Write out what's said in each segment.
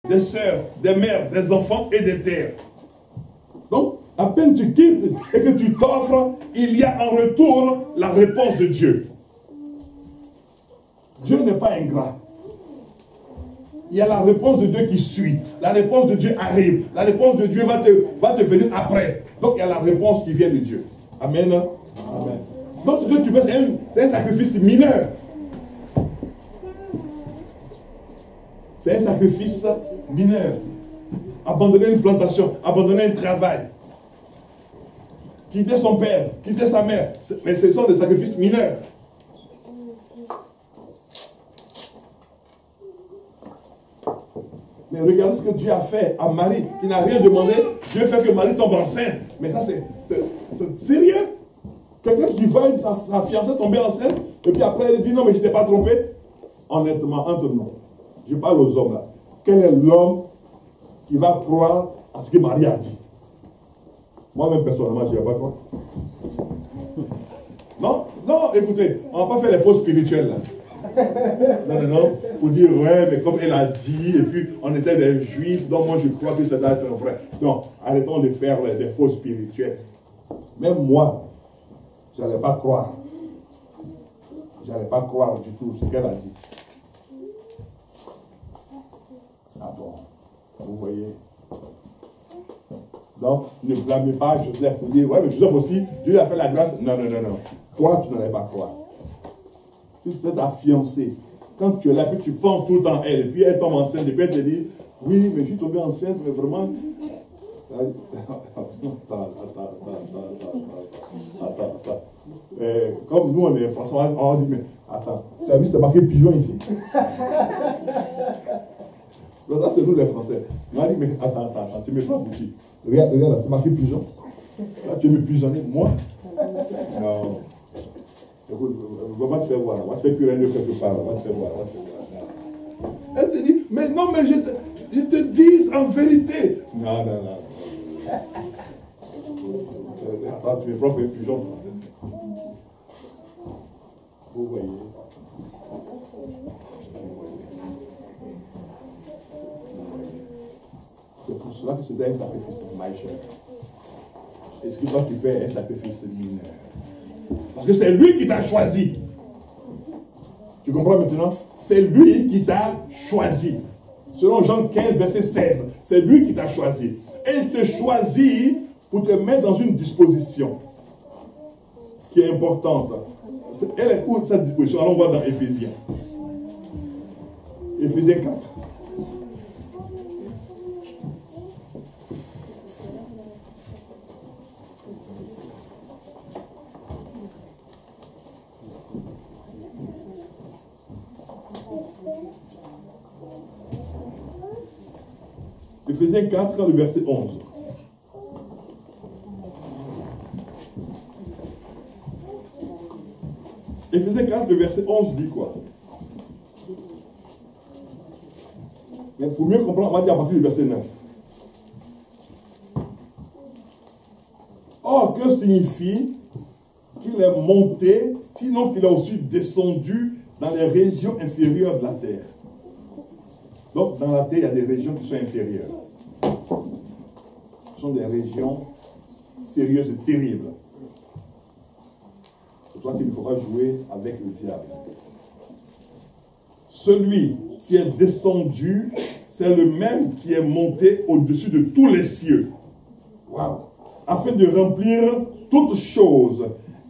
des sœurs, des mères, des enfants et des terres. Donc, à peine tu quittes et que tu t'offres, il y a en retour la réponse de Dieu. Dieu n'est pas ingrat. Il y a la réponse de Dieu qui suit. La réponse de Dieu arrive. La réponse de Dieu va te venir après. Donc, il y a la réponse qui vient de Dieu. Amen. Amen. Donc, ce que tu fais, c'est un sacrifice mineur. C'est un sacrifice mineur. Abandonner une plantation, abandonner un travail. Quitter son père, quitter sa mère. Mais ce sont des sacrifices mineurs. Mais regardez ce que Dieu a fait à Marie, qui n'a rien demandé. Dieu fait que Marie tombe enceinte. Mais ça, c'est sérieux. Quelqu'un qui voit sa fiancée tomber enceinte, et puis après, elle dit non, mais je ne t'ai pas trompé. Honnêtement, entre nous, je parle aux hommes là. Quel est l'homme qui va croire à ce que Marie a dit? Moi-même, personnellement, je ne vais pas croire. Non, non, écoutez, on ne va pas faire les faux spirituels là. Non, non, non, pour dire, ouais, mais comme elle a dit, et puis on était des juifs, donc moi je crois que ça doit être vrai. Non, arrêtons de faire des faux spirituels. Même moi, je n'allais pas croire. Je n'allais pas croire du tout ce qu'elle a dit. Ah bon, vous voyez. Donc, ne blâmez pas Joseph pour dire, ouais, mais Joseph aussi, Dieu a fait la grâce. Non, non, non, non. Toi, tu n'allais pas croire. Si c'est ta fiancée, quand tu es là, puis tu penses tout le temps à elle, et puis elle tombe enceinte, et puis elle te dit, oui, mais je suis tombée enceinte, mais vraiment... Attends. Comme nous, on est François, on dit, mais attends, tu as vu, c'est marqué pigeon ici. Ça, c'est nous les Français. On a dit, mais attends, tu me prends pour qui? Regarde là, c'est marqué pigeon. Là, tu me pigeonner, moi? Non. Écoute, on va te faire voir, on va te faire cuire un œuf quelque part, on va te faire voir, Elle te dit, mais non, mais je te dis en vérité. Non. Attends, tu me prends pour un pigeon. Vous voyez. C'est pour cela que c'était un sacrifice majeur. Et ce que toi tu fais un sacrifice mineur. Parce que c'est lui qui t'a choisi. Tu comprends maintenant? C'est lui qui t'a choisi. Selon Jean 15, verset 16. C'est lui qui t'a choisi. Et il te choisit pour te mettre dans une disposition qui est importante. Elle est où cette disposition? Allons voir dans Éphésiens. Éphésiens 4. Éphésiens 4, le verset 11. Éphésiens 4, le verset 11 dit quoi? Mais pour mieux comprendre, on va dire à partir du verset 9. Or, que signifie qu'il est monté, sinon qu'il est aussi descendu dans les régions inférieures de la terre? Donc, dans la terre, il y a des régions qui sont inférieures. Ce sont des régions sérieuses et terribles. C'est pour ça qu'il ne faut pas jouer avec le diable. Celui qui est descendu, c'est le même qui est monté au-dessus de tous les cieux. Waouh! Afin de remplir toutes choses.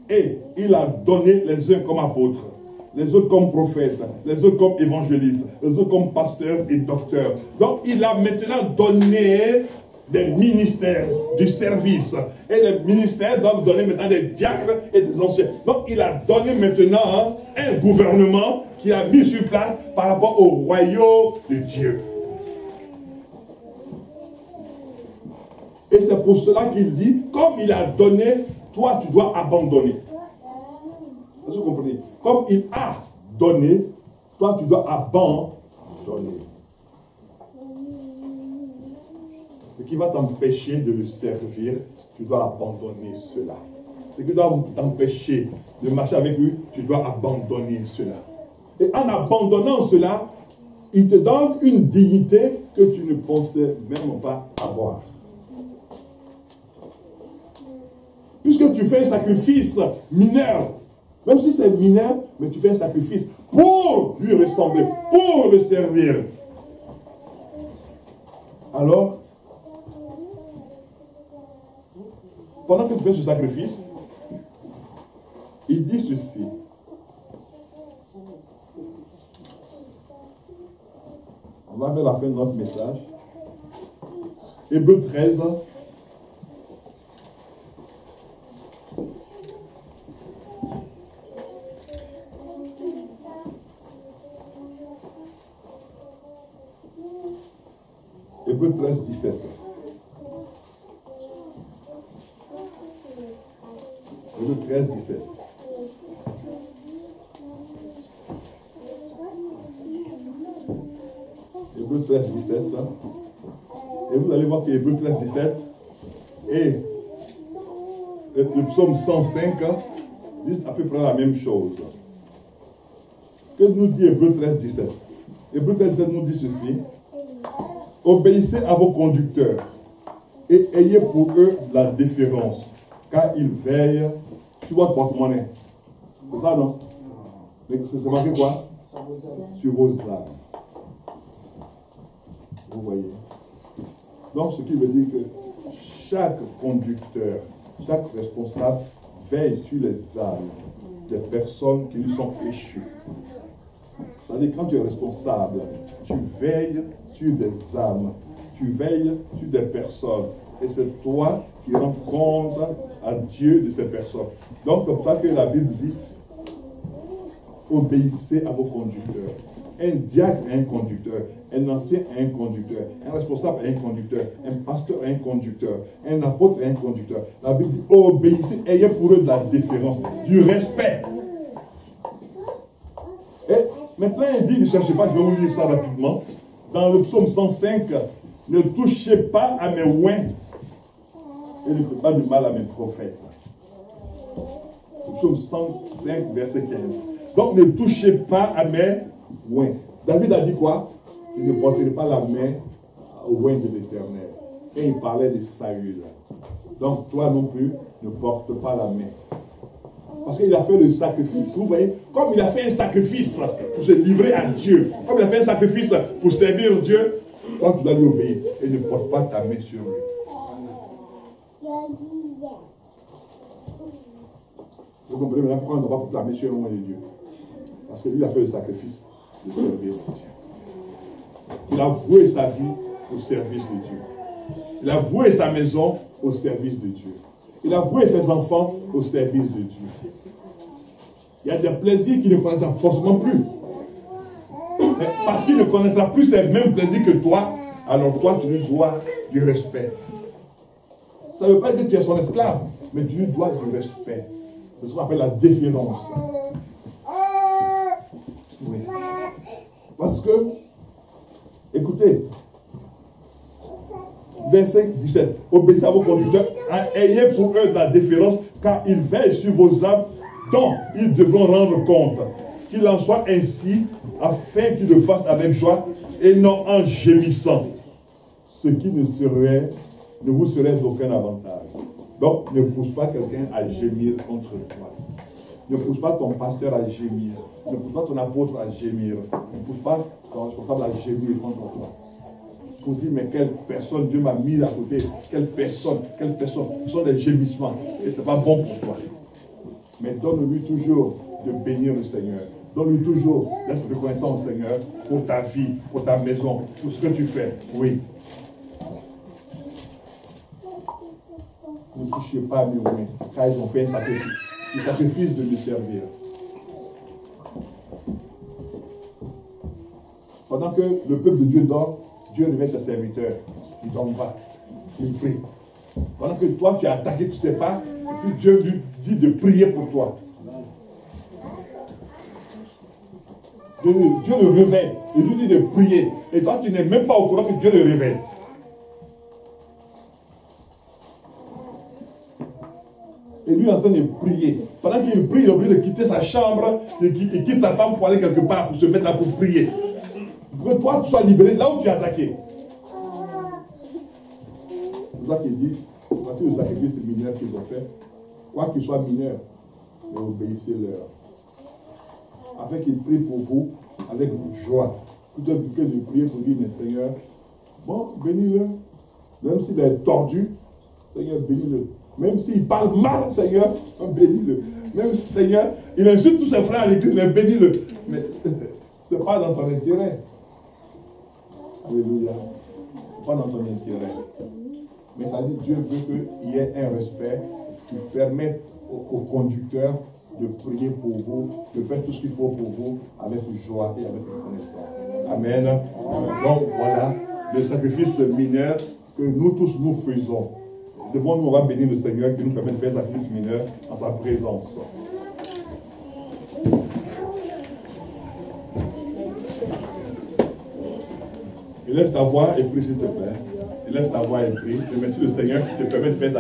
Et il a donné les uns comme apôtres, les autres comme prophètes, les autres comme évangélistes, les autres comme pasteurs et docteurs. Donc il a maintenant donné des ministères du service. Et les ministères doivent donner maintenant des diacres et des anciens. Donc il a donné maintenant un gouvernement qui a mis sur place par rapport au royaume de Dieu. Et c'est pour cela qu'il dit, comme il a donné, toi tu dois abandonner. Vous comprenez? Comme il a donné, toi tu dois abandonner. Ce qui va t'empêcher de le servir, tu dois abandonner cela. Ce qui doit t'empêcher de marcher avec lui, tu dois abandonner cela. Et en abandonnant cela, il te donne une dignité que tu ne pensais même pas avoir. Puisque tu fais un sacrifice mineur, même si c'est mineur, mais tu fais un sacrifice pour lui ressembler, pour le servir. Alors, pendant que tu fais ce sacrifice, il dit ceci. On va vers la fin de notre message. Hébreux 13. Hébreux 13, 17. Hébreux 13, 17. Hébreux 13, 17. Et vous allez voir que Hébreux 13, 17 et le psaume 105 disent à peu près la même chose. Que nous dit Hébreux 13, 17? Hébreux 13, 17 nous dit ceci. Obéissez à vos conducteurs et ayez pour eux la déférence, car ils veillent sur votre porte-monnaie. C'est ça, non? C'est marqué quoi? Sur vos âmes. Vous voyez? Donc, ce qui veut dire que chaque conducteur, chaque responsable veille sur les âmes des personnes qui lui sont échues. C'est-à-dire, quand tu es responsable, tu veilles sur des âmes, tu veilles sur des personnes. Et c'est toi qui rends compte à Dieu de ces personnes. Donc, c'est pour ça que la Bible dit, obéissez à vos conducteurs. Un diacre est un conducteur, un ancien est un conducteur, un responsable est un conducteur, un pasteur est un conducteur, un apôtre est un conducteur. La Bible dit, obéissez, ayez pour eux de la déférence, du respect. Et maintenant, il dit, ne cherchez pas, je vais vous lire ça rapidement. Dans le psaume 105, ne touchez pas à mes oins et ne faites pas du mal à mes prophètes. Le psaume 105, verset 15. Donc, ne touchez pas à mes oins. David a dit quoi? Il ne porterait pas la main au oin de l'Éternel. Et il parlait de Saül. Donc, toi non plus, ne porte pas la main. Parce qu'il a fait le sacrifice. Vous voyez, comme il a fait un sacrifice pour se livrer à Dieu, comme il a fait un sacrifice pour servir Dieu, toi tu dois lui obéir et ne porte pas ta main sur lui. Vous comprenez maintenant pourquoi on ne doit pas porter la main sur un homme de Dieu? Parce que lui a fait le sacrifice de servir Dieu. Il a voué sa vie au service de Dieu. Il a voué sa maison au service de Dieu. Il a voué ses enfants au service de Dieu. Il y a des plaisirs qu'il ne connaîtra forcément plus. Mais parce qu'il ne connaîtra plus ces mêmes plaisirs que toi, alors toi, tu lui dois du respect. Ça ne veut pas dire que tu es son esclave, mais tu lui dois du respect. C'est ce qu'on appelle la déférence. Oui. Parce que, écoutez, verset 17. Obéissez à vos conducteurs, ayez pour eux de la déférence, car ils veillent sur vos âmes, dont ils devront rendre compte. Qu'il en soit ainsi, afin qu'ils le fassent avec joie, et non en gémissant. Ce qui ne vous serait d'aucun avantage. Donc, ne pousse pas quelqu'un à gémir contre toi. Ne pousse pas ton pasteur à gémir. Ne pousse pas ton apôtre à gémir. Ne pousse pas ton responsable à gémir contre toi. Pour dire, mais quelle personne Dieu m'a mis à côté. Quelle personne. Ce sont des gémissements. Et ce n'est pas bon pour toi. Mais donne-lui toujours de bénir le Seigneur. Donne-lui toujours d'être reconnaissant au Seigneur pour ta vie, pour ta maison, pour ce que tu fais. Oui. Ne touchez pas à mes oins, car ils ont fait un sacrifice. Le sacrifice de me servir. Pendant que le peuple de Dieu dort, Dieu réveille ses serviteurs. Il ne dort pas. Il prie. Pendant que toi, tu as attaqué, tu ne sais pas, et puis Dieu lui dit de prier pour toi. Dieu le réveille. Il lui dit de prier. Et toi, tu n'es même pas au courant que Dieu le réveille. Et lui est en train de prier. Pendant qu'il prie, il est obligé de quitter sa chambre et il quitte sa femme pour aller quelque part, pour se mettre là pour prier. Pour que toi, tu sois libéré là où tu es attaqué. pour ça qu'il dit, voici le sacrifice mineur qu'ils ont fait, quoi qu'il soit mineur, mais obéissez-leur. Afin qu'ils prient pour vous avec joie. Tout un bouquet de prière pour dire, mais Seigneur, bon, bénis-le. Même s'il est tordu, Seigneur, bénis-le. Même s'il parle mal, Seigneur, bénis-le. Même si, Seigneur, il insulte tous ses frères à l'église, mais bénis-le. Mais ce n'est pas dans ton intérêt. Alléluia. Ce n'est pas dans ton intérêt. Mais ça dit, Dieu veut qu'il y ait un respect qui permette aux conducteurs de prier pour vous, de faire tout ce qu'il faut pour vous avec joie et avec reconnaissance. Amen. Donc voilà le sacrifice mineur que nous tous nous faisons. Devons nous bénir le Seigneur qui nous permet de faire un sacrifice mineur en sa présence. Élève ta voix et prie s'il te plaît. Élève ta voix et prie. Remercie le Seigneur qui te permet de faire